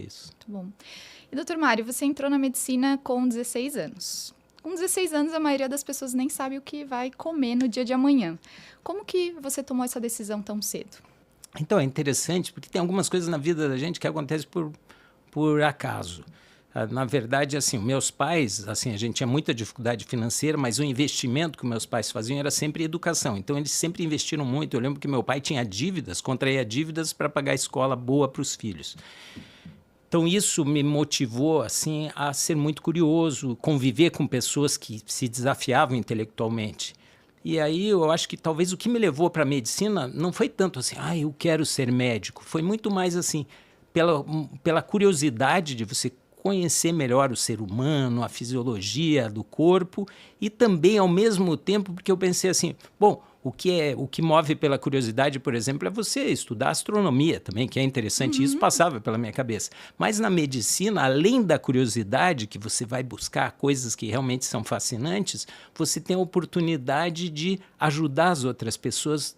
Isso. Muito bom. E, doutor Mário, você entrou na medicina com 16 anos. Com 16 anos, a maioria das pessoas nem sabe o que vai comer no dia de amanhã. Como que você tomou essa decisão tão cedo? Então, é interessante, porque tem algumas coisas na vida da gente que acontecem por acaso. Na verdade, assim, meus pais, assim, a gente tinha muita dificuldade financeira, mas o investimento que meus pais faziam era sempre educação. Então, eles sempre investiram muito. Eu lembro que meu pai tinha dívidas, contraía dívidas para pagar escola boa para os filhos. Então, isso me motivou, assim, a ser muito curioso, conviver com pessoas que se desafiavam intelectualmente. E aí eu acho que talvez o que me levou para a medicina não foi tanto assim, eu quero ser médico. Foi muito mais assim, pela curiosidade de você conhecer melhor o ser humano, a fisiologia do corpo e também, ao mesmo tempo, porque eu pensei assim, bom, o que move pela curiosidade, por exemplo, é você estudar astronomia também, que é interessante, isso passava pela minha cabeça. Mas na medicina, além da curiosidade, que você vai buscar coisas que realmente são fascinantes, você tem a oportunidade de ajudar as outras pessoas,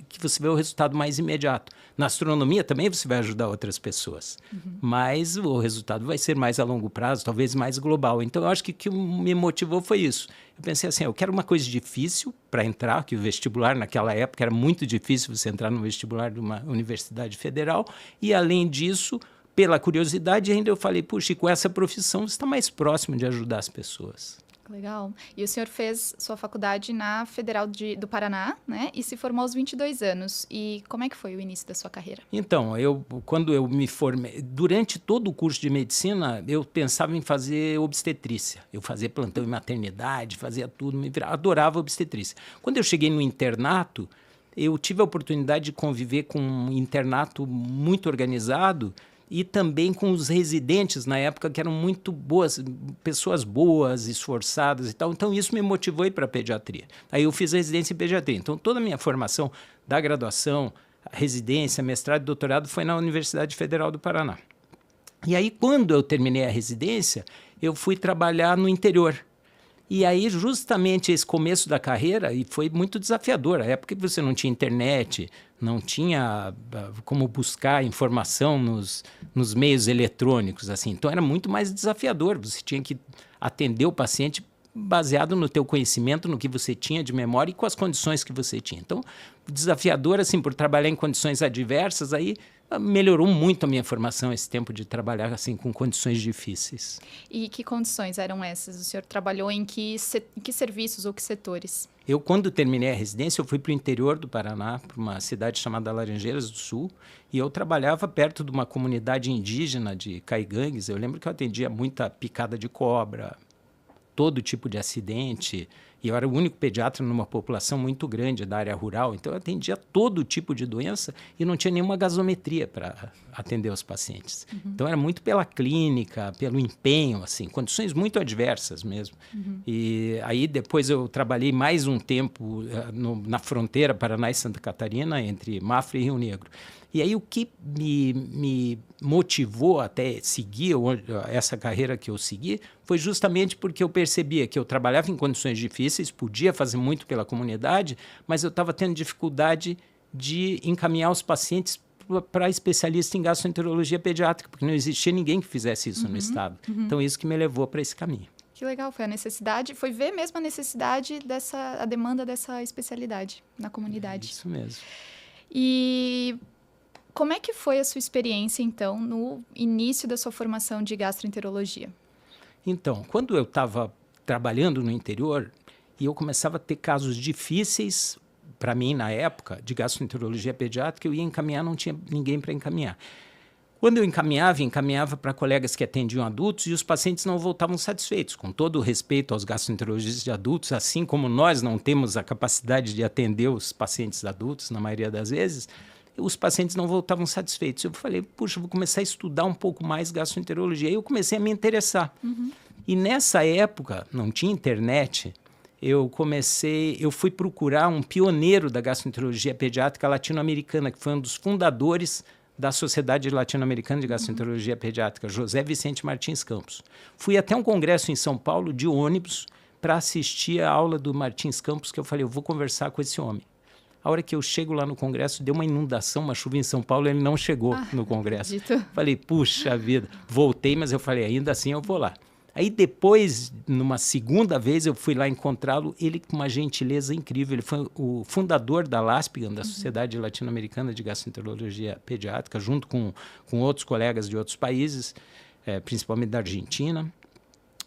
que você vê o resultado mais imediato. Na astronomia também você vai ajudar outras pessoas, mas o resultado vai ser mais a longo prazo, talvez mais global. Então, eu acho que o que me motivou foi isso. Eu pensei assim, eu quero uma coisa difícil para entrar, que o vestibular naquela época era muito difícil você entrar no vestibular de uma universidade federal, e além disso, pela curiosidade, ainda eu falei, puxa, e com essa profissão você está mais próximo de ajudar as pessoas. Legal. E o senhor fez sua faculdade na Federal do Paraná, né? E se formou aos 22 anos. E como é que foi o início da sua carreira? Então, quando eu me formei, durante todo o curso de medicina, eu pensava em fazer obstetrícia. Eu fazia plantão em maternidade, fazia tudo, adorava obstetrícia. Quando eu cheguei no internato, eu tive a oportunidade de conviver com um internato muito organizado e também com os residentes na época, que eram muito boas, pessoas boas, esforçadas e tal. Então, isso me motivou a ir para a pediatria. Aí eu fiz a residência em pediatria. Então, toda a minha formação da graduação, residência, mestrado e doutorado foi na Universidade Federal do Paraná. E aí, quando eu terminei a residência, eu fui trabalhar no interior. E aí, justamente esse começo da carreira, e foi muito desafiador. A época que você não tinha internet, não tinha como buscar informação nos meios eletrônicos, assim. Então, era muito mais desafiador. Você tinha que atender o paciente baseado no teu conhecimento, no que você tinha de memória e com as condições que você tinha. Então, desafiador, assim, por trabalhar em condições adversas, aí melhorou muito a minha formação esse tempo de trabalhar assim com condições difíceis. E que condições eram essas? O senhor trabalhou em que serviços ou que setores? Eu, quando terminei a residência, eu fui para o interior do Paraná, para uma cidade chamada Laranjeiras do Sul, e eu trabalhava perto de uma comunidade indígena de caigangues. Eu lembro que eu atendia muita picada de cobra, todo tipo de acidente, e eu era o único pediatra numa população muito grande da área rural, então eu atendia todo tipo de doença e não tinha nenhuma gasometria para atender os pacientes. Então era muito pela clínica, pelo empenho, assim, condições muito adversas mesmo. E aí depois eu trabalhei mais um tempo na fronteira Paraná e Santa Catarina, entre Mafra e Rio Negro. E aí o que me motivou até seguir essa carreira que eu segui foi justamente porque eu percebia que eu trabalhava em condições difíceis, podia fazer muito pela comunidade, mas eu estava tendo dificuldade de encaminhar os pacientes para especialista em gastroenterologia pediátrica, porque não existia ninguém que fizesse isso no estado. Então, isso que me levou para esse caminho. Que legal, foi a necessidade, foi ver mesmo a necessidade a demanda dessa especialidade na comunidade. Isso mesmo. E como é que foi a sua experiência, então, no início da sua formação de gastroenterologia? Então, quando eu estava trabalhando no interior e eu começava a ter casos difíceis, para mim, na época, de gastroenterologia pediátrica, eu ia encaminhar, não tinha ninguém para encaminhar. Quando eu encaminhava para colegas que atendiam adultos e os pacientes não voltavam satisfeitos. Com todo o respeito aos gastroenterologistas de adultos, assim como nós não temos a capacidade de atender os pacientes adultos, na maioria das vezes, os pacientes não voltavam satisfeitos. Eu falei, puxa, vou começar a estudar um pouco mais gastroenterologia. Aí eu comecei a me interessar. E nessa época, não tinha internet, eu fui procurar um pioneiro da gastroenterologia pediátrica latino-americana, que foi um dos fundadores da Sociedade Latino-Americana de Gastroenterologia Pediátrica, José Vicente Martins Campos. Fui até um congresso em São Paulo de ônibus para assistir a aula do Martins Campos, que eu falei, eu vou conversar com esse homem. A hora que eu chego lá no Congresso, deu uma inundação, uma chuva em São Paulo, ele não chegou no Congresso. Falei, puxa vida. Voltei, mas eu falei, ainda assim eu vou lá. Aí depois, numa segunda vez, eu fui lá encontrá-lo, ele com uma gentileza incrível. Ele foi o fundador da LASPGAN, da Sociedade Latino-Americana de Gastroenterologia Pediátrica, junto com outros colegas de outros países, principalmente da Argentina.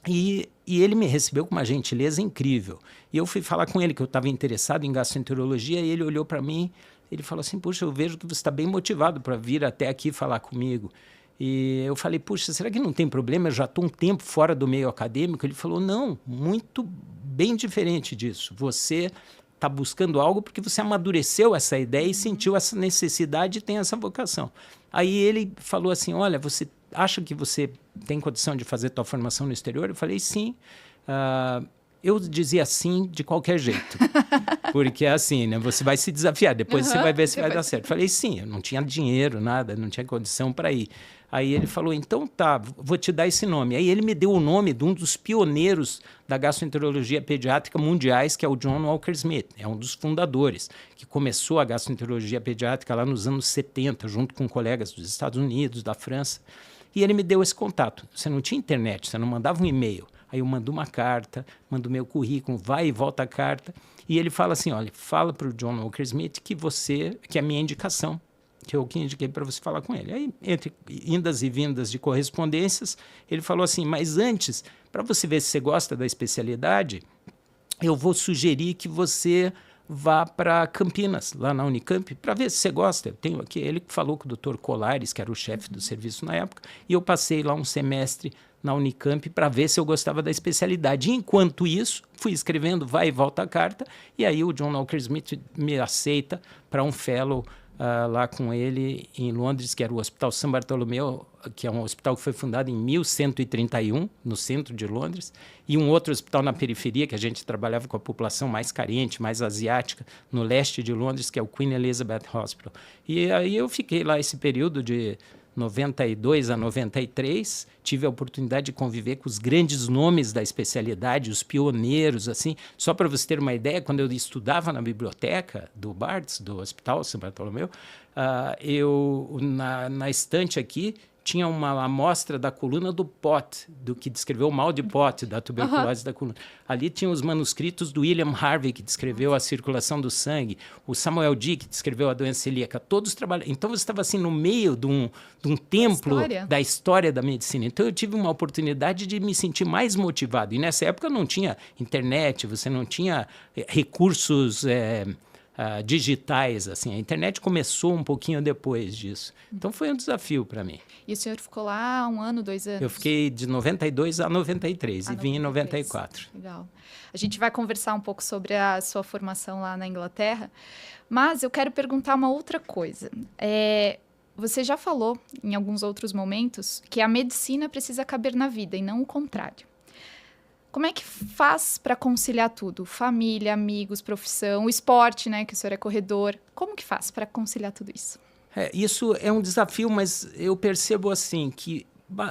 E ele me recebeu com uma gentileza incrível. E eu fui falar com ele que eu estava interessado em gastroenterologia, e ele olhou para mim, ele falou assim, puxa, eu vejo que você está bem motivado para vir até aqui falar comigo. E eu falei, puxa, será que não tem problema? Eu já estou um tempo fora do meio acadêmico. Ele falou, não, muito bem diferente disso. Você está buscando algo porque você amadureceu essa ideia e sentiu essa necessidade e tem essa vocação. Aí ele falou assim, olha, você acha que você tem condição de fazer tua formação no exterior? Eu falei, sim. Eu dizia sim de qualquer jeito. Porque é assim, né? Você vai se desafiar, depois você vai ver se vai dar certo. Eu falei, sim, eu não tinha dinheiro, nada, não tinha condição para ir. Aí ele falou, então tá, vou te dar esse nome. Aí ele me deu o nome de um dos pioneiros da gastroenterologia pediátrica mundiais, que é o John Walker Smith. É um dos fundadores, que começou a gastroenterologia pediátrica lá nos anos 70, junto com colegas dos Estados Unidos, da França. E ele me deu esse contato. Você não tinha internet, você não mandava um e-mail. Aí eu mando uma carta, mando meu currículo, vai e volta a carta. E ele fala assim, olha, fala para o John Walker Smith que é a minha indicação, que eu que indiquei para você falar com ele. Aí, entre indas e vindas de correspondências, ele falou assim, mas antes, para você ver se você gosta da especialidade, eu vou sugerir que você vá para Campinas, lá na Unicamp, para ver se você gosta. Eu tenho aqui, ele falou com o Dr. Colares, que era o chefe do serviço na época, e eu passei lá um semestre na Unicamp para ver se eu gostava da especialidade. Enquanto isso, fui escrevendo vai e volta a carta, e aí o John Walker Smith me aceita para um fellow lá com ele em Londres, que era o Hospital São Bartolomeu, que é um hospital que foi fundado em 1131, no centro de Londres, e um outro hospital na periferia, que a gente trabalhava com a população mais carente, mais asiática, no leste de Londres, que é o Queen Elizabeth Hospital. E aí eu fiquei lá esse período de 92 a 93, tive a oportunidade de conviver com os grandes nomes da especialidade, os pioneiros, assim. Só para você ter uma ideia, quando eu estudava na biblioteca do Barts, do Hospital São Bartolomeu, eu, na estante aqui, tinha uma amostra da coluna do Pott, do que descreveu o mal de Pott, da tuberculose da coluna. Ali tinha os manuscritos do William Harvey, que descreveu a circulação do sangue, o Samuel Dee, que descreveu a doença celíaca, todos trabalhando. Então, você estava assim no meio de um templo da história da medicina. Então, eu tive uma oportunidade de me sentir mais motivado. E nessa época não tinha internet, você não tinha recursos digitais, assim. A internet começou um pouquinho depois disso. Então, foi um desafio para mim. E o senhor ficou lá 1 ano, 2 anos? Eu fiquei de 92 a 93 e vim em 94. Legal. A gente vai conversar um pouco sobre a sua formação lá na Inglaterra, mas eu quero perguntar uma outra coisa. Você já falou em alguns outros momentos que a medicina precisa caber na vida e não o contrário. Como é que faz para conciliar tudo? Família, amigos, profissão, o esporte, né, que o senhor é corredor. Como que faz para conciliar tudo isso? Isso é um desafio, mas eu percebo assim que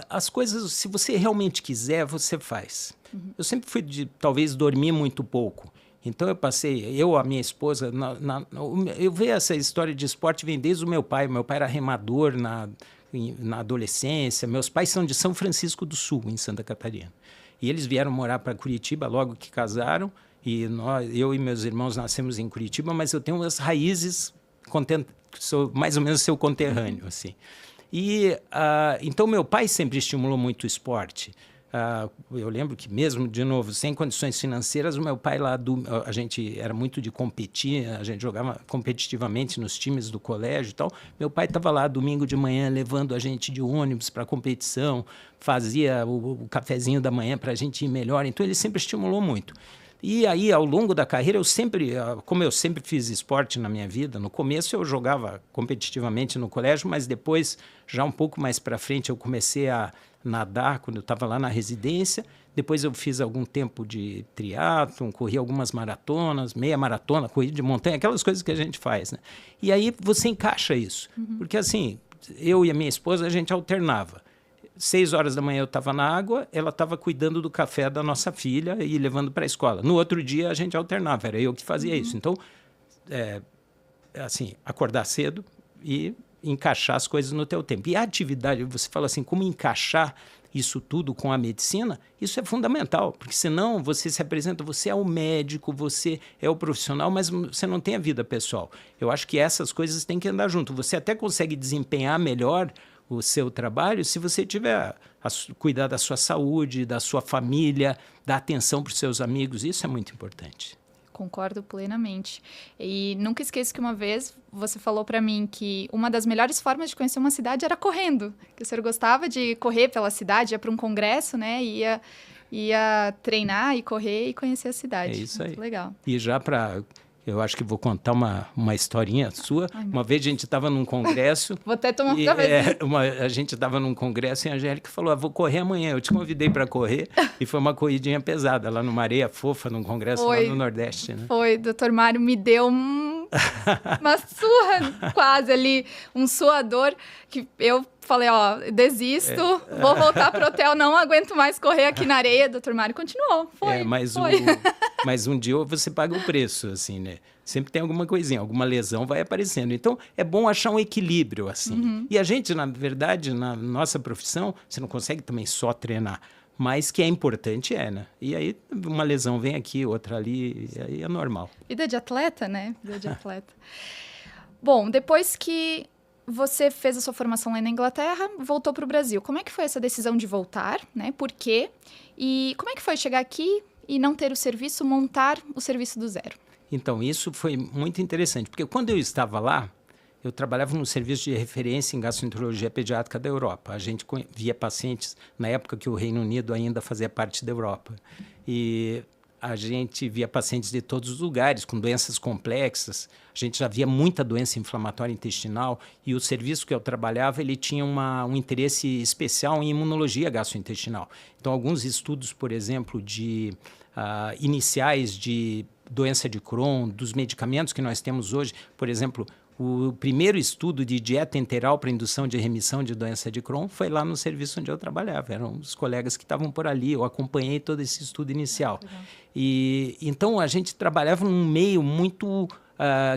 as coisas, se você realmente quiser, você faz. Uhum. Eu sempre fui de, talvez, dormir muito pouco. Então, a minha esposa, eu vejo essa história de esporte vem desde o meu pai. Meu pai era remador na adolescência. Meus pais são de São Francisco do Sul, em Santa Catarina. E eles vieram morar para Curitiba logo que casaram. E eu e meus irmãos nascemos em Curitiba, mas eu tenho umas raízes, sou mais ou menos seu conterrâneo, assim. E, então, meu pai sempre estimulou muito o esporte. Eu lembro que mesmo, de novo, sem condições financeiras, o meu pai lá, a gente era muito de competir, a gente jogava competitivamente nos times do colégio e tal. Meu pai estava lá domingo de manhã levando a gente de ônibus para a competição, fazia o cafezinho da manhã para a gente ir melhor. Então, ele sempre estimulou muito. E aí, ao longo da carreira, como eu sempre fiz esporte na minha vida, no começo eu jogava competitivamente no colégio, mas depois, já um pouco mais para frente, eu comecei a nadar quando eu estava lá na residência. Depois eu fiz algum tempo de triatlon, corri algumas maratonas, meia maratona, corrida de montanha, aquelas coisas que a gente faz, né? E aí você encaixa isso. Uhum. Porque assim, eu e a minha esposa, a gente alternava. 6 horas da manhã eu estava na água, ela estava cuidando do café da nossa filha e levando para a escola. No outro dia a gente alternava, era eu que fazia isso. Então, assim, acordar cedo e encaixar as coisas no teu tempo. E a atividade, você fala assim, como encaixar isso tudo com a medicina, isso é fundamental, porque senão você se apresenta, você é o médico, você é o profissional, mas você não tem a vida pessoal. Eu acho que essas coisas têm que andar junto. Você até consegue desempenhar melhor o seu trabalho se você tiver cuidar da sua saúde, da sua família, dar atenção para os seus amigos. Isso é muito importante. Concordo plenamente. E nunca esqueço que uma vez você falou para mim que uma das melhores formas de conhecer uma cidade era correndo. Que o senhor gostava de correr pela cidade, ia para um congresso, né? Ia treinar e correr e conhecer a cidade. É isso aí. Muito legal. E já para... Eu acho que vou contar uma historinha sua. Uma vez a gente estava num congresso... Vou até tomar um cafezinho. A gente estava num congresso e a Angélica falou, vou correr amanhã. Eu te convidei para correr e foi uma corridinha pesada, lá numa areia fofa, num congresso lá no Nordeste. Né? Foi, doutor Mário me deu uma surra quase ali, um suador, que eu falei, desisto, vou voltar pro hotel, não aguento mais correr aqui na areia. Doutor Mário continuou, foi. Mas um dia você paga o preço, assim, né? Sempre tem alguma coisinha, alguma lesão vai aparecendo. Então, é bom achar um equilíbrio, assim. Uhum. E a gente, na verdade, na nossa profissão, você não consegue também só treinar. Mas que é importante, né? E aí, uma lesão vem aqui, outra ali, e aí é normal. Vida de atleta, né? Vida de atleta. Bom, depois que você fez a sua formação lá na Inglaterra, voltou para o Brasil. Como é que foi essa decisão de voltar, né? Por quê? E como é que foi chegar aqui e não ter o serviço, montar o serviço do zero? Então, isso foi muito interessante, porque quando eu estava lá, eu trabalhava no serviço de referência em gastroenterologia pediátrica da Europa. A gente via pacientes, na época que o Reino Unido ainda fazia parte da Europa. E a gente via pacientes de todos os lugares, com doenças complexas. A gente já via muita doença inflamatória intestinal e o serviço que eu trabalhava, ele tinha um interesse especial em imunologia gastrointestinal. Então, alguns estudos, por exemplo, iniciais de doença de Crohn, dos medicamentos que nós temos hoje, por exemplo, o primeiro estudo de dieta enteral para indução de remissão de doença de Crohn foi lá no serviço onde eu trabalhava. Eram os colegas que estavam por ali. Eu acompanhei todo esse estudo inicial. E então a gente trabalhava num meio muito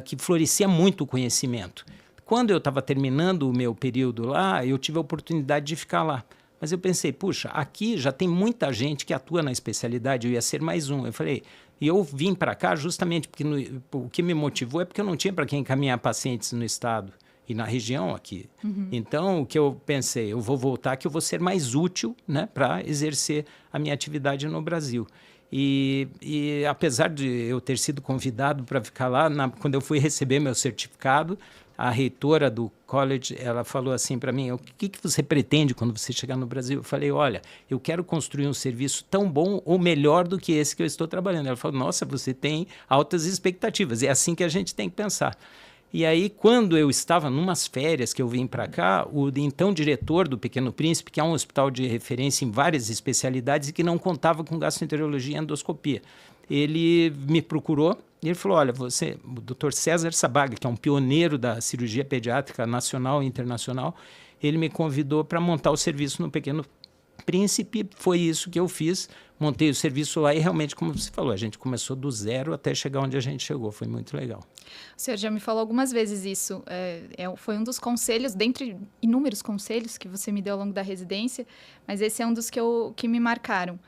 que florescia muito o conhecimento. Quando eu estava terminando o meu período lá, eu tive a oportunidade de ficar lá. Mas eu pensei, puxa, aqui já tem muita gente que atua na especialidade, eu ia ser mais um. Eu falei, e eu vim para cá justamente porque o que me motivou é porque eu não tinha para quem encaminhar pacientes no estado e na região aqui. Uhum. Então, o que eu pensei, eu vou voltar que eu vou ser mais útil, né, para exercer a minha atividade no Brasil. E apesar de eu ter sido convidado para ficar lá, quando eu fui receber meu certificado, a reitora do college, ela falou assim para mim, o que você pretende quando você chegar no Brasil? Eu falei, olha, eu quero construir um serviço tão bom ou melhor do que esse que eu estou trabalhando. Ela falou, nossa, você tem altas expectativas, é assim que a gente tem que pensar. E aí, quando eu estava numas férias que eu vim para cá, o então diretor do Pequeno Príncipe, que é um hospital de referência em várias especialidades e que não contava com gastroenterologia e endoscopia, ele me procurou e ele falou, olha, você, o Dr. César Sabaga, que é um pioneiro da cirurgia pediátrica nacional e internacional, ele me convidou para montar o serviço no Pequeno Príncipe. Foi isso que eu fiz, montei o serviço lá e realmente, como você falou, a gente começou do zero até chegar onde a gente chegou, foi muito legal. O senhor já me falou algumas vezes isso, foi um dos conselhos, dentre inúmeros conselhos que você me deu ao longo da residência, mas esse é um dos que me marcaram.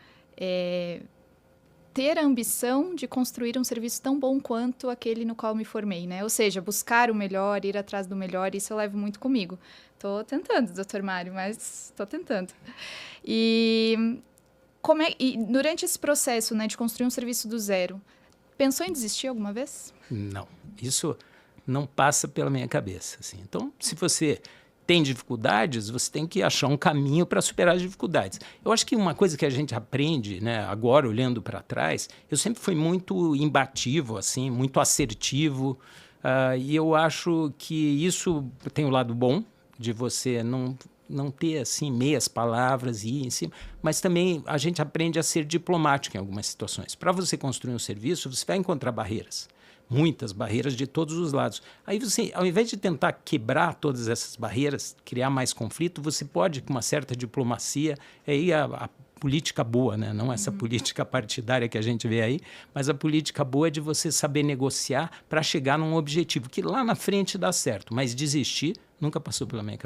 Ter a ambição de construir um serviço tão bom quanto aquele no qual me formei, né? Ou seja, buscar o melhor, ir atrás do melhor, isso eu levo muito comigo. Estou tentando, doutor Mário, mas estou tentando. E durante esse processo, né, de construir um serviço do zero, pensou em desistir alguma vez? Não, isso não passa pela minha cabeça, assim. Então, se você tem dificuldades, você tem que achar um caminho para superar as dificuldades. Eu acho que uma coisa que a gente aprende, né, agora olhando para trás, eu sempre fui muito imbativo, assim, muito assertivo, e eu acho que isso tem o lado bom de você não ter assim meias palavras e ir em cima, mas também a gente aprende a ser diplomático em algumas situações. Para você construir um serviço, você vai encontrar barreiras. Muitas barreiras de todos os lados. Aí você, ao invés de tentar quebrar todas essas barreiras, criar mais conflito, você pode, com uma certa diplomacia, ir política boa, né? Não essa política partidária que a gente vê aí, mas a política boa é de você saber negociar para chegar num objetivo que lá na frente dá certo, mas desistir nunca passou pela minha cabeça.